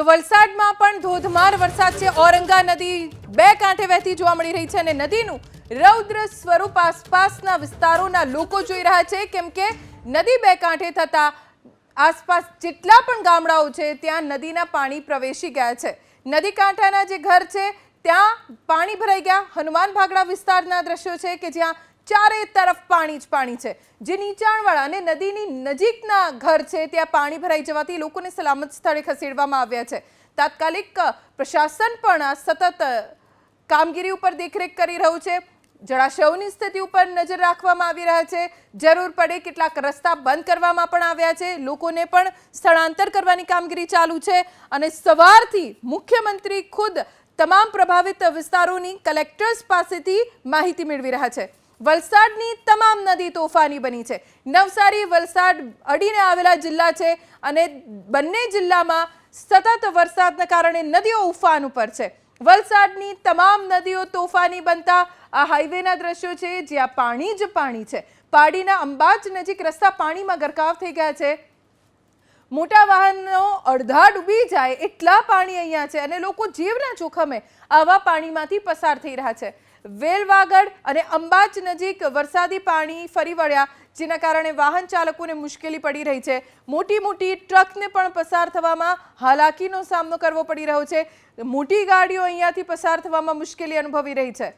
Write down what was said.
તો વલસાડમાં પણ ધોધમાર વરસાદ છે। ઔરંગા નદી બે કાંઠે વહેતી જોવા મળી રહી છે અને નદીનું રૌદ્ર સ્વરૂપ આસપાસના વિસ્તારોના લોકો જોઈ રહ્યા છે, કેમ કે નદી બે કાંઠે થતા આસપાસ જેટલા પણ ગામડાઓ છે ત્યાં નદીના પાણી પ્રવેશી ગયા છે। નદી કાંઠાના જે ઘર છે ત્યાં પાણી ભરાઈ ગયા। હનુમાન ભાગડા વિસ્તારના દ્રશ્યો છે કે જ્યાં ચારે તરફ પાણી જ પાણી છે। જે નીચાણવાળા અને નદીની નજીકના ઘર છે ત્યાં પાણી ભરાઈ જવાથી લોકોને સલામત સ્થળે ખસેડવામાં આવ્યા છે। તાત્કાલિક પ્રશાસન પણ આ સતત કામગીરી ઉપર દેખરેખ કરી રહ્યું છે। જળાશયોની સ્થિતિ ઉપર નજર રાખવામાં આવી રહ્યા છે। જરૂર પડે કેટલાક રસ્તા બંધ કરવામાં પણ આવ્યા છે। લોકોને પણ સ્થળાંતર કરવાની કામગીરી ચાલુ છે અને સવારથી મુખ્યમંત્રી ખુદ તમામ પ્રભાવિત વિસ્તારોની કલેક્ટર્સ પાસેથી માહિતી મેળવી રહ્યા છે। વલસાડની તમામ નદી તોફાની બની છે। નવસારી વલસાડ અડીને આવેલા જિલ્લા છે અને બંને જિલ્લામાં સતત વરસાદના કારણે નદીઓ ઉફાન ઉપર છે। વલસાડની તમામ નદીઓ તોફાની બનતા આ હાઈવેના દ્રશ્યો છે જ્યાં પાણી જ પાણી છે। પાડીના અંબાજ નજીક રસ્તા પાણીમાં ગરકાવ થઈ ગયા છે। મોટા વાહનો અડધા ડૂબી જાય એટલા પાણી અહીંયા છે અને લોકો જીવના જોખમે આવા પાણીમાંથી પસાર થઈ રહ્યા છે। વેલવાગડ અને અંબાજ નજીક વરસાદી પાણી ફરી વળ્યા, જેના કારણે વાહન ચાલકોને મુશ્કેલી પડી રહી છે। મોટી મોટી ટ્રકને પણ પસાર થવામાં હાલાકીનો સામનો કરવો પડી રહ્યો છે। મોટી ગાડીઓ અહીંયાથી પસાર થવામાં મુશ્કેલી અનુભવી રહી છે।